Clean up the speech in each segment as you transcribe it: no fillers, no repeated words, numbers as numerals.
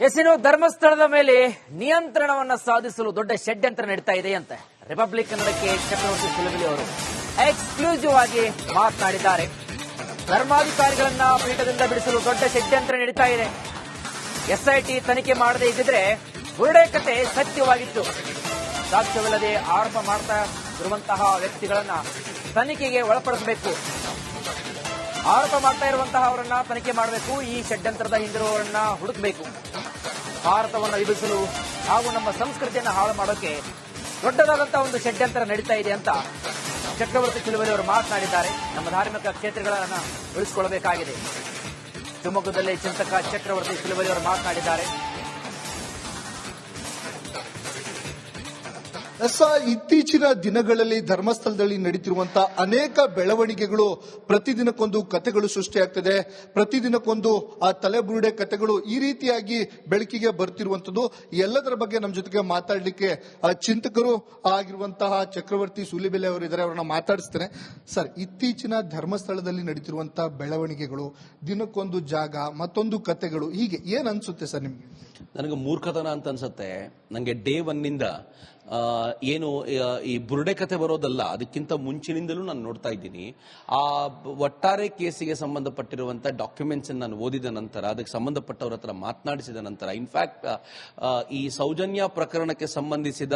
ಇನ್ನು ಧರ್ಮಸ್ಥಳದ ಮೇಲೆ ನಿಯಂತ್ರಣವನ್ನ ಸಾಧಿಸಲು ದೊಡ್ಡ ಷಡ್ಯಂತ್ರ ನಡೀತಾ ಇದೆ ಅಂತೆ ರಿಪಬ್ಲಿಕ್ ಕನ್ನಡಕ್ಕೆ ಚಕ್ರವರ್ತಿ ಸುಲಭಲಿ ಅವರು ಎಕ್ಸ್ಕ್ಲೂಸಿವ್ ಆಗಿ ಮಾತನಾಡಿದ್ದಾರೆ. ಧರ್ಮಾಧಿಕಾರಿಗಳನ್ನ ಪೀಠದಿಂದ ಬಿಡಿಸಲು ದೊಡ್ಡ ಷಡ್ಯಂತ್ರ ನಡೀತಾ ಇದೆ. ಎಸ್ಐಟಿ ತನಿಖೆ ಮಾಡದೇ ಇದ್ದಿದ್ರೆ ಬುರುಡೆ ಕತೆ ಸತ್ಯವಾಗಿತ್ತು. ಸಾಕ್ಷ್ಯವಿಲ್ಲದೆ ಆರೋಪ ಮಾಡ್ತಾ ಇರುವಂತಹ ವ್ಯಕ್ತಿಗಳನ್ನ ತನಿಖೆಗೆ ಒಳಪಡಿಸಬೇಕು. ಆರೋಪ ಮಾಡ್ತಾ ಇರುವಂತಹ ಅವರನ್ನ ತನಿಖೆ ಮಾಡಬೇಕು. ಈ ಷಡ್ಯಂತ್ರದ ಹಿಂದಿರುವವರನ್ನ ಹುಡುಕಬೇಕು. ಭಾರತವನ್ನು ವಿಭಜಿಸಲು ಹಾಗೂ ನಮ್ಮ ಸಂಸ್ಕೃತಿಯನ್ನು ಹಾಳು ಮಾಡೋಕೆ ದೊಡ್ಡದಾದಂತಹ ಒಂದು ಷಡ್ಯಂತ್ರ ನಡೀತಾ ಇದೆ ಅಂತ ಚಕ್ರವರ್ತಿ ಸುಲಭಲಿ ಅವರು ಮಾತನಾಡಿದ್ದಾರೆ. ನಮ್ಮ ಧಾರ್ಮಿಕ ಕ್ಷೇತ್ರಗಳನ್ನು ಉಳಿಸಿಕೊಳ್ಳಬೇಕಾಗಿದೆ. ಶಿವಮೊಗ್ಗದಲ್ಲಿ ಚಿಂತಕ ಚಕ್ರವರ್ತಿ ಸುಲಭಲಿ ಅವರು ಮಾತನಾಡಿದ್ದಾರೆ. ಇತ್ತೀಚಿನ ದಿನಗಳಲ್ಲಿ ಧರ್ಮಸ್ಥಳದಲ್ಲಿ ನಡೀತಿರುವಂತಹ ಅನೇಕ ಬೆಳವಣಿಗೆಗಳು, ಪ್ರತಿದಿನಕ್ಕೊಂದು ಕಥೆಗಳು ಸೃಷ್ಟಿಯಾಗ್ತದೆ. ಪ್ರತಿದಿನಕ್ಕೊಂದು ಆ ತಲೆಬುರುಡೆ ಕಥೆಗಳು ಈ ರೀತಿಯಾಗಿ ಬೆಳಕಿಗೆ ಬರ್ತಿರುವಂತದ್ದು. ಎಲ್ಲದರ ಬಗ್ಗೆ ನಮ್ಮ ಜೊತೆಗೆ ಮಾತಾಡಲಿಕ್ಕೆ ಚಿಂತಕರು ಆಗಿರುವಂತಹ ಚಕ್ರವರ್ತಿ ಸೂಲಿಬೆಲೆ ಅವರು ಇದ್ದಾರೆ. ಅವರನ್ನ ಮಾತಾಡಿಸ್ತೇನೆ. ಸರ್, ಇತ್ತೀಚಿನ ಧರ್ಮಸ್ಥಳದಲ್ಲಿ ನಡೀತಿರುವಂತಹ ಬೆಳವಣಿಗೆಗಳು, ದಿನಕ್ಕೊಂದು ಜಾಗ, ಮತ್ತೊಂದು ಕಥೆಗಳು, ಹೀಗೆ ಏನ್ ಅನ್ಸುತ್ತೆ ಸರ್ ನಿಮ್ಗೆ? ನನಗೆ ಮೂರ್ಖತನ ಅಂತ ಅನ್ಸುತ್ತೆ. ನನಗೆ ಡೇ ಒನ್ನಿಂದ ಏನು ಈ ಬುರುಡೆ ಕತೆ ಬರೋದಲ್ಲ, ಅದಕ್ಕಿಂತ ಮುಂಚಿನಿಂದಲೂ ನಾನು ನೋಡ್ತಾ ಇದ್ದೀನಿ. ಆ ಒಟ್ಟಾರೆ ಕೇಸಿಗೆ ಸಂಬಂಧಪಟ್ಟಿರುವಂತಹ ಡಾಕ್ಯುಮೆಂಟ್ಸ್ ನಾನು ಓದಿದ ನಂತರ, ಅದಕ್ಕೆ ಸಂಬಂಧಪಟ್ಟವರ ಹತ್ರ ಮಾತನಾಡಿಸಿದ ನಂತರ, ಇನ್ಫ್ಯಾಕ್ಟ್ ಈ ಸೌಜನ್ಯ ಪ್ರಕರಣಕ್ಕೆ ಸಂಬಂಧಿಸಿದ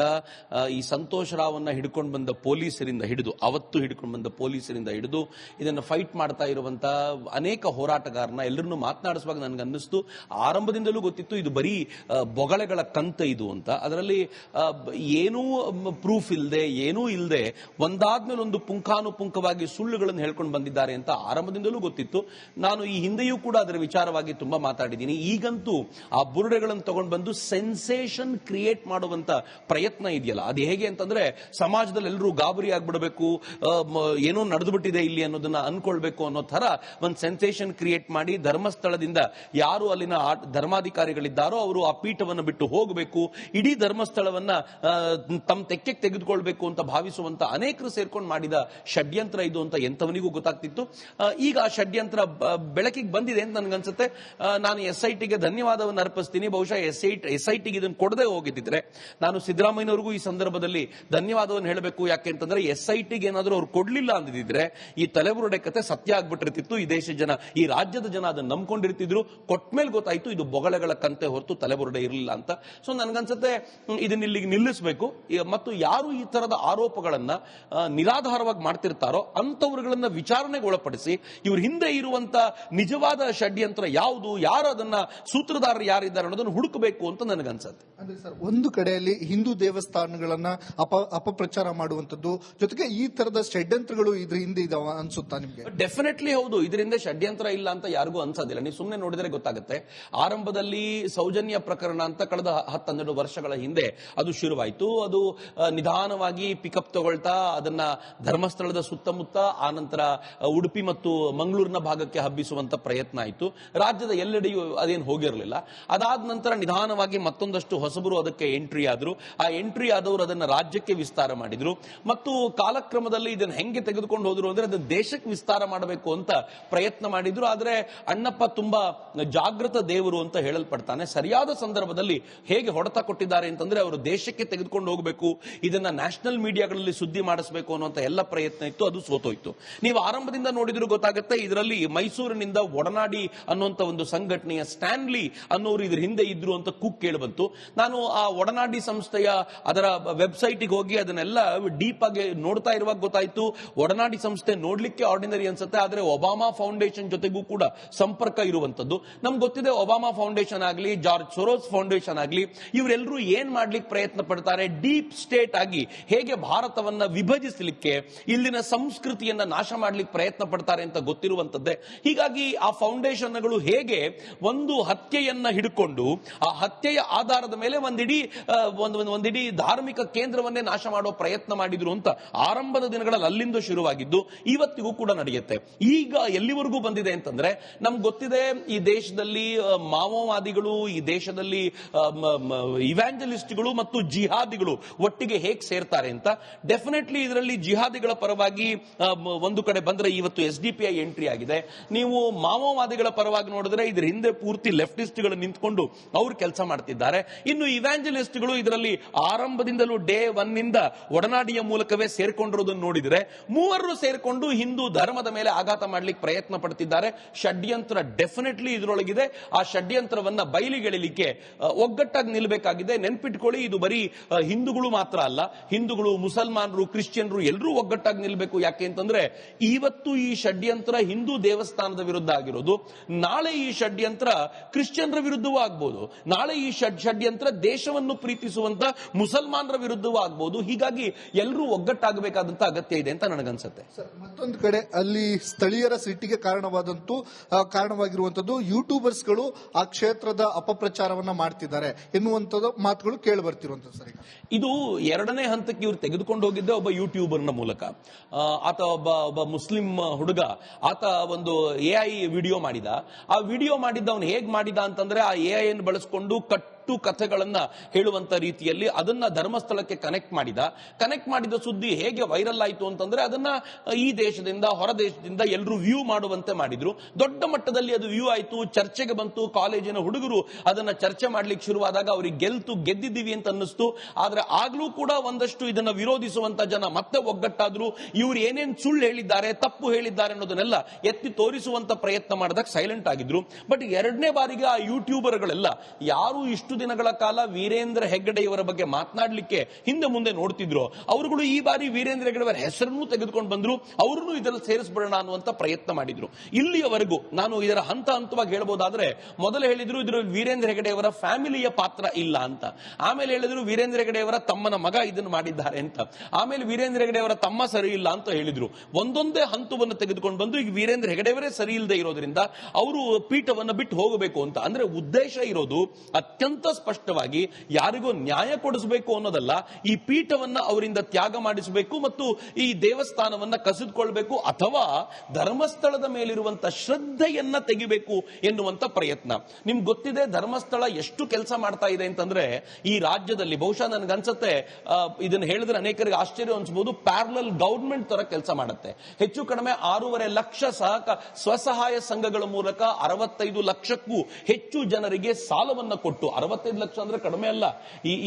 ಈ ಸಂತೋಷ್ ರಾವನ್ನ ಹಿಡ್ಕೊಂಡು ಬಂದ ಪೊಲೀಸರಿಂದ ಹಿಡಿದು, ಅವತ್ತು ಹಿಡ್ಕೊಂಡು ಬಂದ ಪೊಲೀಸರಿಂದ ಹಿಡಿದು ಇದನ್ನು ಫೈಟ್ ಮಾಡ್ತಾ ಇರುವಂತಹ ಅನೇಕ ಹೋರಾಟಗಾರನ ಎಲ್ಲರನ್ನೂ ಮಾತನಾಡಿಸುವಾಗ ನನಗೆ ಅನ್ನಿಸ್ತು, ಆರಂಭದಿಂದಲೂ ಗೊತ್ತಿತ್ತು ಇದು ಬರೀ ಬೊಗಳೆಗಳ ಕಂತ ಇದು ಅಂತ. ಅದರಲ್ಲಿ ಏನೂ ಪ್ರೂಫ್ ಇಲ್ಲದೆ, ಏನೂ ಇಲ್ಲದೆ ಒಂದಾದ್ಮೇಲೆ ಒಂದು ಪುಂಖಾನುಪುಂಖವಾಗಿ ಸುಳ್ಳುಗಳನ್ನು ಹೇಳ್ಕೊಂಡು ಬಂದಿದ್ದಾರೆ ಅಂತ ಆರಂಭದಿಂದಲೂ ಗೊತ್ತಿತ್ತು. ನಾನು ಈ ಹಿಂದೆಯೂ ಕೂಡ ಅದರ ವಿಚಾರವಾಗಿ ತುಂಬಾ ಮಾತಾಡಿದ್ದೀನಿ. ಈಗಂತೂ ಆ ಬುರುಡೆಗಳನ್ನು ತಗೊಂಡು ಬಂದು ಸೆನ್ಸೇಷನ್ ಕ್ರಿಯೇಟ್ ಮಾಡುವಂತ ಪ್ರಯತ್ನ ಇದೆಯಲ್ಲ, ಅದು ಹೇಗೆ ಅಂತಂದ್ರೆ ಸಮಾಜದಲ್ಲಿ ಎಲ್ಲರೂ ಗಾಬರಿ ಆಗ್ಬಿಡಬೇಕು, ಏನೋ ನಡೆದು ಬಿಟ್ಟಿದೆ ಇಲ್ಲಿ ಅನ್ನೋದನ್ನ ಅನ್ಕೊಳ್ಬೇಕು ಅನ್ನೋ ತರ ಒಂದು ಸೆನ್ಸೇಷನ್ ಕ್ರಿಯೇಟ್ ಮಾಡಿ ಧರ್ಮಸ್ಥಳದಿಂದ ಯಾರು ಅಲ್ಲಿನ ಧರ್ಮಾಧಿಕಾರಿಗಳಿದ್ದಾರೋ ಅವರು ಆ ಪೀಠವನ್ನು ಬಿಟ್ಟು ಹೋಗಬೇಕು, ಇಡೀ ಧರ್ಮಸ್ಥಳವನ್ನ ತಮ್ಮ ತೆಕ್ಕೆಗೆ ತೆಗೆದುಕೊಳ್ಬೇಕು ಅಂತ ಭಾವಿಸುವಂತ ಅನೇಕರು ಸೇರ್ಕೊಂಡು ಮಾಡಿದ ಷಡ್ಯಂತ್ರ ಇದು ಅಂತ ಎಂತವನಿಗೂ ಗೊತ್ತಾಗ್ತಿತ್ತು. ಈಗ ಆ ಷಡ್ಯಂತ್ರ ಬೆಳಕಿಗೆ ಬಂದಿದೆ ಅಂತ ನನಗನ್ಸುತ್ತೆ. ನಾನು ಎಸ್ಐಟಿಗೆ ಧನ್ಯವಾದವನ್ನು ಅರ್ಪಿಸ್ತೀನಿ. ಬಹುಶಃ ಎಸ್ಐಟಿಗೆ ಇದನ್ನು ಕೊಡದೆ ಹೋಗಿದ್ದಿದ್ರೆ ನಾನು ಸಿದ್ದರಾಮಯ್ಯನವರಿಗೂ ಈ ಸಂದರ್ಭದಲ್ಲಿ ಧನ್ಯವಾದವನ್ನು ಹೇಳಬೇಕು. ಯಾಕೆ ಅಂತಂದ್ರೆ ಎಸ್ಐಟಿಗೆ ಏನಾದರೂ ಅವ್ರು ಕೊಡ್ಲಿಲ್ಲ ಅಂದಿದ್ರೆ ಈ ತಲೆಬುರುಡೆ ಕತೆ ಸತ್ಯ ಆಗ್ಬಿಟ್ಟಿರ್ತಿತ್ತು. ಈ ದೇಶದ ಜನ, ಈ ರಾಜ್ಯದ ಜನ ಅದನ್ನು ನಂಬ್ಕೊಂಡಿರ್ತಿದ್ರು. ಕೊಟ್ಮೇಲೆ ಗೊತ್ತಾಯ್ತು ಇದು ಬೊಗಳೆಗಳ ಕಂತೆ ಹೊರತು ತಲೆಬುರುಡೆ ಇರಲಿಲ್ಲ ಅಂತ. ಸೊ ನನಗನ್ಸುತ್ತೆ ಇದನ್ನ ಇಲ್ಲಿಗೆ ನಿಲ್ಲಿಸಬೇಕು. ಮತ್ತು ಯಾರು ಈ ತರದ ಆರೋಪಗಳನ್ನ ನಿರಾಧಾರವಾಗಿ ಮಾಡ್ತಿರ್ತಾರೋ ಅಂತವರುಗಳನ್ನ ವಿಚಾರಣೆಗೆ ಒಳಪಡಿಸಿ ಇವ್ರ ಹಿಂದೆ ಇರುವಂತ ನಿಜವಾದ ಷಡ್ಯಂತ್ರ ಯಾವುದು, ಯಾರು ಅದನ್ನ ಸೂತ್ರಧಾರರು ಯಾರಿದ್ದಾರೆ ಅನ್ನೋದನ್ನು ಹುಡುಕಬೇಕು ಅಂತ ನನಗನ್ಸುತ್ತೆ. ಅಂದ್ರೆ ಸರ್, ಒಂದು ಕಡೆಯಲ್ಲಿ ಹಿಂದೂ ದೇವಸ್ಥಾನಗಳನ್ನ ಅಪಪ್ರಚಾರ ಮಾಡುವಂತದ್ದು, ಜೊತೆಗೆ ಈ ತರದ ಷಡ್ಯಂತ್ರಗಳು ಇದ್ರ ಹಿಂದೆ ಇದಾವ ಅನ್ಸುತ್ತಾ ನಿಮ್ಗೆ? ಡೆಫಿನೆಟ್ಲಿ ಹೌದು. ಇದರಿಂದ ಷಡ್ಯಂತ್ರ ಇಲ್ಲ ಅಂತ ಯಾರಿಗೂ ಅನ್ಸೋದಿಲ್ಲ. ನೀವು ಸುಮ್ಮನೆ ನೋಡಿದ್ರೆ ಗೊತ್ತಾಗುತ್ತೆ. ಆರಂಭದಲ್ಲಿ ಸೌಜನ್ಯ ಪ್ರಕರಣ ಅಂತ ಕಳೆದ 10-12 ವರ್ಷಗಳ ಹಿಂದೆ ಅದು ಶುರುವಾಯಿತು. ಅದು ನಿಧಾನವಾಗಿ ಪಿಕಪ್ ತಗೊಳ್ತಾ ಅದನ್ನ ಧರ್ಮಸ್ಥಳದ ಸುತ್ತಮುತ್ತ, ಆನಂತರ ಉಡುಪಿ ಮತ್ತು ಮಂಗಳೂರಿನ ಭಾಗಕ್ಕೆ ಹಬ್ಬಿಸುವಂತ ಪ್ರಯತ್ನ ಆಯಿತು. ರಾಜ್ಯದ ಎಲ್ಲೆಡೆಯೂ ಅದೇನು ಹೋಗಿರಲಿಲ್ಲ. ಅದಾದ ನಂತರ ನಿಧಾನವಾಗಿ ಮತ್ತೊಂದಷ್ಟು ಹೊಸಬರು ಅದಕ್ಕೆ ಎಂಟ್ರಿ ಆದ್ರು. ಆ ಎಂಟ್ರಿ ಆದವರು ಅದನ್ನ ರಾಜ್ಯಕ್ಕೆ ವಿಸ್ತಾರ ಮಾಡಿದ್ರು ಮತ್ತು ಕಾಲಕ್ರಮದಲ್ಲಿ ಇದನ್ನು ಹೆಂಗೆ ತೆಗೆದುಕೊಂಡು ಹೋದ್ರು ಅಂದ್ರೆ ಅದನ್ನ ದೇಶಕ್ಕೆ ವಿಸ್ತಾರ ಮಾಡಬೇಕು ಅಂತ ಪ್ರಯತ್ನ ಮಾಡಿದ್ರು. ಆದ್ರೆ ಅಣ್ಣಪ್ಪ ತುಂಬಾ ಜಾಗೃತ ದೇವರು ಅಂತ ಹೇಳಲ್ಪಡ್ತಾನೆ. ಸರಿಯಾದ ಸಂದರ್ಭದಲ್ಲಿ ಹೇಗೆ ಹೊಡೆತ ಕೊಟ್ಟಿದ್ದಾರೆ ಅಂತಂದ್ರೆ ಅವರು ದೇಶಕ್ಕೆ ತೆಗೆದುಕೊಂಡು ಹೋಗಬೇಕು, ಇದನ್ನ ನ್ಯಾಷನಲ್ ಮೀಡಿಯಾಗಳಲ್ಲಿ ಸುದ್ದಿ ಮಾಡಿಸಬೇಕು ಅನ್ನುವಂತ ಎಲ್ಲ ಪ್ರಯತ್ನ ಇತ್ತು. ಅದು ಸೋತೋಯ್ತು. ನೀವು ಆರಂಭದಿಂದ ನೋಡಿದ್ರು ಗೊತ್ತಾಗುತ್ತೆ. ಇದರಲ್ಲಿ ಮೈಸೂರಿನಿಂದ ಒಡನಾಡಿ ಅನ್ನುವಂತ ಒಂದು ಸಂಘಟನೆಯ ಸ್ಟ್ಯಾನ್ಲಿ ಅನ್ನೋರು ಇದ್ರ ಹಿಂದೆ ಇದ್ರು ಅಂತ ಕೂಗ್ ಕೇಳಿ ಬಂತು. ನಾನು ಆ ಒಡನಾಡಿ ಸಂಸ್ಥೆಯ ಅದರ ವೆಬ್ಸೈಟ್ಗೆ ಹೋಗಿ ಅದನ್ನೆಲ್ಲ ಡೀಪ್ ಆಗಿ ನೋಡ್ತಾ ಇರುವಾಗ ಗೊತ್ತಾಯ್ತು, ಒಡನಾಡಿ ಸಂಸ್ಥೆ ನೋಡ್ಲಿಕ್ಕೆ ಆರ್ಡಿನರಿ ಅನ್ಸುತ್ತೆ, ಆದ್ರೆ ಒಬಾಮಾ ಫೌಂಡೇಶನ್ ಜೊತೆಗೂ ಕೂಡ ಸಂಪರ್ಕ ಇರುವಂತದ್ದು. ನಮ್ಗೆ ಗೊತ್ತಿದೆ, ಒಬಾಮಾ ಫೌಂಡೇಶನ್ ಆಗಲಿ, ಜಾರ್ಜ್ ಸೊರೋಸ್ ಫೌಂಡೇಶನ್ ಆಗಲಿ, ಇವರೆಲ್ಲರೂ ಏನ್ ಮಾಡ್ಲಿಕ್ಕೆ ಪ್ರಯತ್ನ ಪಡ್ತಾರೆ, ಡೀಪ್ ಸ್ಟೇಟ್ ಆಗಿ ಹೇಗೆ ಭಾರತವನ್ನ ವಿಭಜಿಸಲಿಕ್ಕೆ, ಇಲ್ಲಿನ ಸಂಸ್ಕೃತಿಯನ್ನ ನಾಶ ಮಾಡ್ಲಿಕ್ಕೆ ಪ್ರಯತ್ನ ಪಡ್ತಾರೆ ಅಂತ ಗೊತ್ತಿರುವಂತದ್ದೇ. ಹೀಗಾಗಿ ಆ ಫೌಂಡೇಶನ್ಗಳು ಹೇಗೆ ಒಂದು ಹತ್ಯೆಯನ್ನ ಹಿಡ್ಕೊಂಡು ಆ ಹತ್ಯೆಯ ಆಧಾರದ ಮೇಲೆ ಒಂದಿಡೀ ಧಾರ್ಮಿಕ ಕೇಂದ್ರವನ್ನೇ ನಾಶ ಮಾಡೋ ಪ್ರಯತ್ನ ಮಾಡಿದ್ರು ಅಂತ ಆರಂಭದ ದಿನಗಳಲ್ಲಿ ಅಲ್ಲಿಂದ ಶುರುವಾಗಿದ್ದು ಇವತ್ತಿಗೂ ಕೂಡ ನಡೆಯುತ್ತೆ. ಈಗ ಎಲ್ಲಿವರೆಗೂ ಬಂದಿದೆ ಅಂತಂದ್ರೆ ನಮ್ಗೆ ಗೊತ್ತಿದೆ, ಈ ದೇಶದಲ್ಲಿ ಮಾವೋವಾದಿಗಳು, ಈ ದೇಶದಲ್ಲಿ ಇವ್ಯಾಂಜಲಿಸ್ಟ್ಗಳು ಮತ್ತು ಜಿಹಾದಿ ಜಿಹಾದಿಗಳು ಒಟ್ಟಿಗೆ ಹೇಗೆ ಸೇರ್ತಾರೆ ಅಂತ. ಡೆಫಿನೆಟ್ಲಿ ಇದರಲ್ಲಿ ಜಿಹಾದಿಗಳ ಪರವಾಗಿ ಒಂದು ಕಡೆ ಬಂದ್ರೆ ಇವತ್ತು SDPI ಎಂಟ್ರಿ ಆಗಿದೆ. ನೀವು ಮಾವೋವಾದಿಗಳ ಪರವಾಗಿ ನೋಡಿದ್ರೆ ಇದ್ರ ಹಿಂದೆ ಪೂರ್ತಿ ಲೆಫ್ಟಿಸ್ಟ್ಗಳು ನಿಂತ್ಕೊಂಡು ಅವರು ಕೆಲಸ ಮಾಡ್ತಿದ್ದಾರೆ. ಇನ್ನು ಇವ್ಯಾಂಜಲಿಸ್ಟ್ಗಳು ಇದರಲ್ಲಿ ಆರಂಭದಿಂದಲೂ ಡೇ 1 ನಿಂದ ಒಡನಾಡಿಯ ಮೂಲಕವೇ ಸೇರ್ಕೊಂಡಿರೋದನ್ನು ನೋಡಿದ್ರೆ ಮೂವರು ಸೇರ್ಕೊಂಡು ಹಿಂದೂ ಧರ್ಮದ ಮೇಲೆ ಆಘಾತ ಮಾಡ್ಲಿಕ್ಕೆ ಪ್ರಯತ್ನ ಪಡ್ತಿದ್ದಾರೆ. ಷಡ್ಯಂತ್ರ ಡೆಫಿನೆಟ್ಲಿ ಇದರೊಳಗಿದೆ. ಆ ಷಡ್ಯಂತ್ರವನ್ನ ಬಯಲಿಗೆಳಿಲಿಕ್ಕೆ ಒಗ್ಗಟ್ಟಾಗಿ ನಿಲ್ಲಬೇಕಾಗಿದೆ. ನೆನ್ಪಿಟ್ಕೊಳ್ಳಿ, ಇದು ಬರೀ ಹಿಂದೂಗಳು ಮಾತ್ರ ಅಲ್ಲ, ಹಿಂದೂಗಳು, ಮುಸಲ್ಮಾನರು, ಕ್ರಿಶ್ಚಿಯನ್ರು ಎಲ್ಲರೂ ಒಗ್ಗಟ್ಟಾಗಿ ನಿಲ್ಲಬೇಕು. ಯಾಕೆ ಅಂತಂದ್ರೆ ಇವತ್ತು ಈ ಷಡ್ಯಂತ್ರ ಹಿಂದೂ ದೇವಸ್ಥಾನದ ವಿರುದ್ಧ ಆಗಿರೋದು, ನಾಳೆ ಈ ಷಡ್ಯಂತ್ರ ಕ್ರಿಶ್ಚಿಯನ್ರ ವಿರುದ್ಧವೂ ಆಗ್ಬೋದು, ನಾಳೆ ಈ ಷಡ್ಯಂತ್ರ ದೇಶವನ್ನು ಪ್ರೀತಿಸುವಂತ ಮುಸಲ್ಮಾನರ ವಿರುದ್ಧವೂ ಆಗ್ಬೋದು. ಹೀಗಾಗಿ ಎಲ್ಲರೂ ಒಗ್ಗಟ್ಟಾಗಬೇಕಾದಂತ ಅಗತ್ಯ ಇದೆ ಅಂತ ನನಗನ್ಸುತ್ತೆ. ಮತ್ತೊಂದು ಕಡೆ ಅಲ್ಲಿ ಸ್ಥಳೀಯರ ಸಿಟ್ಟಿಗೆ ಕಾರಣವಾಗಿರುವಂತದ್ದು ಯೂಟ್ಯೂಬರ್ಸ್ಗಳು ಆ ಕ್ಷೇತ್ರದ ಅಪಪ್ರಚಾರವನ್ನ ಮಾಡ್ತಿದ್ದಾರೆ ಎನ್ನುವಂಥದ್ದು ಮಾತುಗಳು ಕೇಳಿ ಬರ್ತಿರುವಂತದ್ದು. ಸರಿ, ಇದು ಎರಡನೇ ಹಂತಕ್ಕೆ ಇವರು ತೆಗೆದುಕೊಂಡು ಹೋಗಿದ್ದೆ ಒಬ್ಬ ಯೂಟ್ಯೂಬರ್ನ ಮೂಲಕ. ಆತ ಒಬ್ಬ ಮುಸ್ಲಿಂ ಹುಡುಗ, ಆತ ಒಂದು AI ವಿಡಿಯೋ ಮಾಡಿದ. ಆ ವಿಡಿಯೋ ಮಾಡಿದ್ದ ಅವನು ಹೇಗ್ ಮಾಡಿದ ಅಂತಂದ್ರೆ ಆ AI ಅನ್ನು ಬಳಸಿಕೊಂಡು ಕಥೆಗಳನ್ನ ಹೇಳುವಂತ ರೀತಿಯಲ್ಲಿ ಅದನ್ನ ಧರ್ಮಸ್ಥಳಕ್ಕೆ ಕನೆಕ್ಟ್ ಮಾಡಿದ ಸುದ್ದಿ ಹೇಗೆ ವೈರಲ್ ಆಯಿತು ಅಂತಂದ್ರೆ ಅದನ್ನ ಈ ದೇಶದಿಂದ ಹೊರ ದೇಶದಿಂದ ಎಲ್ಲರೂ ವ್ಯೂ ಮಾಡುವಂತೆ ಮಾಡಿದ್ರು. ದೊಡ್ಡ ಮಟ್ಟದಲ್ಲಿ ಅದು ವ್ಯೂ ಆಯಿತು, ಚರ್ಚೆಗೆ ಬಂತು. ಕಾಲೇಜಿನ ಹುಡುಗರು ಅದನ್ನ ಚರ್ಚೆ ಮಾಡ್ಲಿಕ್ಕೆ ಶುರುವಾದಾಗ ಅವ್ರಿಗೆ ಗೆದ್ದಿದ್ದೀವಿ ಅಂತ ಅನ್ನಿಸ್ತು. ಆದ್ರೆ ಆಗ್ಲೂ ಕೂಡ ಒಂದಷ್ಟು ಇದನ್ನ ವಿರೋಧಿಸುವಂತ ಜನ ಮತ್ತೆ ಒಗ್ಗಟ್ಟಾದ್ರು. ಇವ್ರು ಏನೇನ್ ಸುಳ್ಳು ಹೇಳಿದ್ದಾರೆ, ತಪ್ಪು ಹೇಳಿದ್ದಾರೆ ಅನ್ನೋದನ್ನೆಲ್ಲ ಎತ್ತಿ ತೋರಿಸುವಂತ ಪ್ರಯತ್ನ ಮಾಡಿದಾಗ ಸೈಲೆಂಟ್ ಆಗಿದ್ರು. ಬಟ್ ಎರಡನೇ ಬಾರಿಗೆ ಆ ಯೂಟ್ಯೂಬರ್ಗಳೆಲ್ಲ ಯಾರು ಇಷ್ಟು ದಿನಗಳ ಕಾಲ ವೀರೇಂದ್ರ ಹೆಗ್ಗಡೆಯವರ ಬಗ್ಗೆ ಮಾತನಾಡಲಿಕ್ಕೆ ಹಿಂದೆ ಮುಂದೆ ನೋಡ್ತಿದ್ರು, ಅವರುಗಳು ಈ ಬಾರಿ ವೀರೇಂದ್ರ ಹೆಗ್ಗಡೆಯವರ ಹೆಸರನ್ನು ತೆಗೆದುಕೊಂಡು ಬಂದ್ರು. ಅವರನ್ನು ಇದರಲ್ಲಿ ಸೇರಿಸಬೇಡ ಅನ್ನುವಂತ ಪ್ರಯತ್ನ ಮಾಡಿದ್ರು. ಇಲ್ಲಿಯವರೆಗೂ ನಾನು ಇದರ ಹಂತವಾಗಿ ಹೇಳಬಹುದಾದ್ರೆ, ಮೊದಲು ಹೇಳಿದ್ರು ಇದರಲ್ಲಿ ವೀರೇಂದ್ರ ಹೆಗ್ಗಡೆಯವರ ಫ್ಯಾಮಿಲಿಯ ಪಾತ್ರ ಇಲ್ಲ ಅಂತ. ಆಮೇಲೆ ಹೇಳಿದ್ರು ವೀರೇಂದ್ರ ಹೆಗ್ಗಡೆಯವರ ತಮ್ಮನ ಮಗ ಇದನ್ನು ಮಾಡಿದ್ದಾರೆ ಅಂತ. ಆಮೇಲೆ ವೀರೇಂದ್ರ ಹೆಗ್ಗಡೆಯವರ ತಮ್ಮ ಸರಿ ಇಲ್ಲ ಅಂತ ಹೇಳಿದ್ರು. ಒಂದೊಂದೇ ಹಂತವನ್ನು ತೆಗೆದುಕೊಂಡು ಬಂದು ಈಗ ವೀರೇಂದ್ರ ಹೆಗ್ಗಡೆಯವರೇ ಸರಿ ಇಲ್ಲದೆ ಇರೋದ್ರಿಂದ ಅವರು ಪೀಠವನ್ನು ಬಿಟ್ಟು ಹೋಗಬೇಕು ಅಂತ. ಅಂದ್ರೆ ಉದ್ದೇಶ ಇರೋದು ಅತ್ಯಂತ ಸ್ಪಷ್ಟವಾಗಿ ಯಾರಿಗೂ ನ್ಯಾಯ ಕೊಡಿಸಬೇಕು ಅನ್ನೋದಲ್ಲ, ಈ ಪೀಠವನ್ನ ಅವರಿಂದ ತ್ಯಾಗ ಮಾಡಿಸಬೇಕು ಮತ್ತು ಈ ದೇವಸ್ಥಾನವನ್ನ ಕಸಿದುಕೊಳ್ಬೇಕು ಅಥವಾ ಧರ್ಮಸ್ಥಳದ ಮೇಲಿರುವಂತಹ ಶ್ರದ್ಧೆಯನ್ನ ತೆಗಿಬೇಕು ಎನ್ನುವಂತ ಪ್ರಯತ್ನ. ನಿಮ್ಗೆ ಗೊತ್ತಿದೆ ಧರ್ಮಸ್ಥಳ ಎಷ್ಟು ಕೆಲಸ ಮಾಡ್ತಾ ಇದೆ ಅಂತಂದ್ರೆ ಈ ರಾಜ್ಯದಲ್ಲಿ ಬಹುಶಃ ನನಗನ್ಸುತ್ತೆ ಇದನ್ನ ಹೇಳಿದ್ರೆ ಅನೇಕರಿಗೆ ಆಶ್ಚರ್ಯ ಅನ್ಸಬಹುದು, ಪ್ಯಾರಲಲ್ ಗವರ್ಮೆಂಟ್ ತರ ಕೆಲಸ ಮಾಡುತ್ತೆ. ಹೆಚ್ಚು ಕಡಿಮೆ 6.5 ಲಕ್ಷ ಸ್ವಸಹಾಯ ಸಂಘಗಳ ಮೂಲಕ 65 ಲಕ್ಷಕ್ಕೂ ಹೆಚ್ಚು ಜನರಿಗೆ ಸಾಲವನ್ನ ಕೊಟ್ಟು, 65 ಲಕ್ಷ ಅಂದ್ರೆ ಕಡಿಮೆ ಅಲ್ಲ,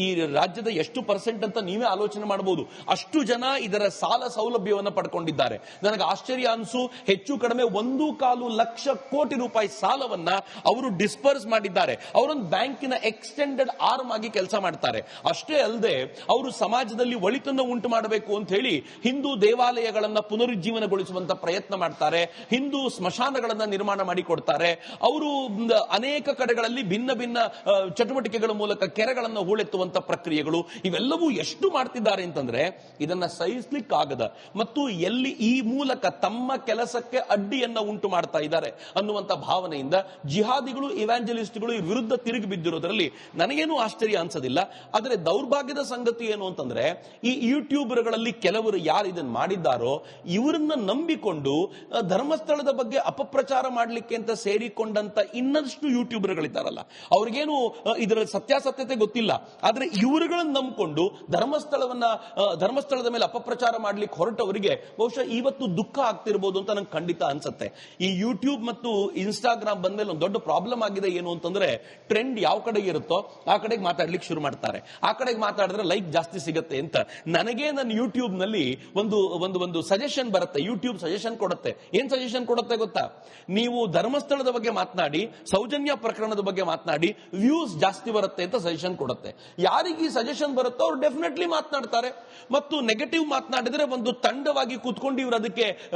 ಈ ರಾಜ್ಯದ ಎಷ್ಟು ಪರ್ಸೆಂಟ್ ಅಂತ ನೀವೇ ಆಲೋಚನೆ ಮಾಡಬಹುದು. ಅಷ್ಟು ಜನ ಇದರ ಸಾಲ ಸೌಲಭ್ಯವನ್ನು ಪಡ್ಕೊಂಡಿದ್ದಾರೆ. ನನಗೆ ಆಶ್ಚರ್ಯ ಅನ್ಸು, ಹೆಚ್ಚು ಕಡಿಮೆ 1.25 ಲಕ್ಷ ಕೋಟಿ ರೂಪಾಯಿ ಸಾಲವನ್ನ ಅವರು ಡಿಸ್ಪರ್ಸ್ ಮಾಡಿದ್ದಾರೆ. ಅವರೊಂದು ಬ್ಯಾಂಕಿನ ಎಕ್ಸ್ಟೆಂಡೆಡ್ ಆರ್ಮ್ ಆಗಿ ಕೆಲಸ ಮಾಡ್ತಾರೆ. ಅಷ್ಟೇ ಅಲ್ಲದೆ ಅವರು ಸಮಾಜದಲ್ಲಿ ಒಳಿತನ್ನು ಉಂಟು ಮಾಡಬೇಕು ಅಂತ ಹೇಳಿ ಹಿಂದೂ ದೇವಾಲಯಗಳನ್ನ ಪುನರುಜ್ಜೀವನಗೊಳಿಸುವಂತ ಪ್ರಯತ್ನ ಮಾಡ್ತಾರೆ. ಹಿಂದೂ ಸ್ಮಶಾನಗಳನ್ನ ನಿರ್ಮಾಣ ಮಾಡಿ ಕೊಡ್ತಾರೆ. ಅವರು ಅನೇಕ ಕಡೆಗಳಲ್ಲಿ ಭಿನ್ನ ಭಿನ್ನ ಚಟುವಟಿಕೆಗಳ ಮೂಲಕ ಕೆರೆಗಳನ್ನು ಹೂಳೆತ್ತುವಂತ ಪ್ರಕ್ರಿಯೆಗಳು ಇವೆಲ್ಲವೂ ಎಷ್ಟು ಮಾಡ್ತಿದ್ದಾರೆ ಅಂತಂದ್ರೆ ಇದನ್ನ ಸಹಿಸ್ಲಿಕ್ಕಾಗದ ಮತ್ತು ಎಲ್ಲಿ ಈ ಮೂಲಕ ತಮ್ಮ ಕೆಲಸಕ್ಕೆ ಅಡ್ಡಿಯನ್ನ ಉಂಟು ಮಾಡ್ತಾ ಇದ್ದಾರೆ ಅನ್ನುವಂತ ಭಾವನೆಯಿಂದ ಜಿಹಾದಿಗಳು, ಇವ್ಯಾಂಜಲಿಸ್ಟ್ಗಳು ಈ ವಿರುದ್ಧ ತಿರುಗಿ ಬಿದ್ದಿರೋದ್ರಲ್ಲಿ ನನಗೇನು ಆಶ್ಚರ್ಯ ಅನ್ಸೋದಿಲ್ಲ. ಆದರೆ ದೌರ್ಭಾಗ್ಯದ ಸಂಗತಿ ಏನು ಅಂತಂದ್ರೆ ಈ ಯೂಟ್ಯೂಬರ್ಗಳಲ್ಲಿ ಕೆಲವರು ಯಾರು ಇದನ್ನು ಮಾಡಿದ್ದಾರೋ ಇವರನ್ನ ನಂಬಿಕೊಂಡು ಧರ್ಮಸ್ಥಳದ ಬಗ್ಗೆ ಅಪಪ್ರಚಾರ ಮಾಡಲಿಕ್ಕೆ ಅಂತ ಸೇರಿಕೊಂಡಂತ ಇನ್ನಷ್ಟು ಯೂಟ್ಯೂಬರ್ಗಳಿದ್ದಾರಲ್ಲ, ಅವ್ರಿಗೇನು ಇದರ ಸತ್ಯಾಸತ್ಯತೆ ಗೊತ್ತಿಲ್ಲ. ಆದ್ರೆ ಇವರುಗಳನ್ನು ನಂಬಿಕೊಂಡು ಧರ್ಮಸ್ಥಳದ ಮೇಲೆ ಅಪಪ್ರಚಾರ ಮಾಡ್ಲಿಕ್ಕೆ ಹೊರಟವರಿಗೆ ಬಹುಶಃ ಇವತ್ತು ದುಃಖ ಆಗ್ತಿರ್ಬೋದು ಅಂತ ನಂಗೆ ಖಂಡಿತ ಅನ್ಸುತ್ತೆ. ಈ ಯೂಟ್ಯೂಬ್ ಮತ್ತು ಇನ್ಸ್ಟಾಗ್ರಾಮ್ ಬಂದ್ಮೇಲೆ ಒಂದು ದೊಡ್ಡ ಪ್ರಾಬ್ಲಮ್ ಆಗಿದೆ ಏನು ಅಂತಂದ್ರೆ, ಟ್ರೆಂಡ್ ಯಾವ ಕಡೆಗೆ ಇರುತ್ತೋ ಆ ಕಡೆಗೆ ಮಾತಾಡ್ಲಿಕ್ಕೆ ಶುರು ಮಾಡ್ತಾರೆ. ಆ ಕಡೆಗೆ ಮಾತಾಡಿದ್ರೆ ಲೈಕ್ ಜಾಸ್ತಿ ಸಿಗುತ್ತೆ ಅಂತ. ನನಗೆ ನನ್ನ ಯೂಟ್ಯೂಬ್ ನಲ್ಲಿ ಒಂದು ಸಜೆಷನ್ ಬರುತ್ತೆ. ಯೂಟ್ಯೂಬ್ ಸಜೆಷನ್ ಕೊಡುತ್ತೆ. ಏನ್ ಸಜೆಷನ್ ಕೊಡುತ್ತೆ ಗೊತ್ತಾ? ನೀವು ಧರ್ಮಸ್ಥಳದ ಬಗ್ಗೆ ಮಾತನಾಡಿ, ಸೌಜನ್ಯ ಪ್ರಕರಣದ ಬಗ್ಗೆ ಮಾತನಾಡಿ, ವ್ಯೂಸ್ ಜಾಸ್ತಿ ಬರುತ್ತೆ ಅಂತ ಸಜೆಷನ್ ಕೊಡುತ್ತೆ. ಯಾರಿಗೆ ಈ ಸಜೆಷನ್ ಬರುತ್ತೋ ಅವ್ರು ಡೆಫಿನೆಟ್ಲಿ ಮಾತನಾಡ್ತಾರೆ. ಮತ್ತು ನೆಗೆಟಿವ್ ಮಾತನಾಡಿದ್ರೆ ಒಂದು ತಂಡವಾಗಿ ಕೂತ್ಕೊಂಡು ಇವರು ಅದಕ್ಕೆ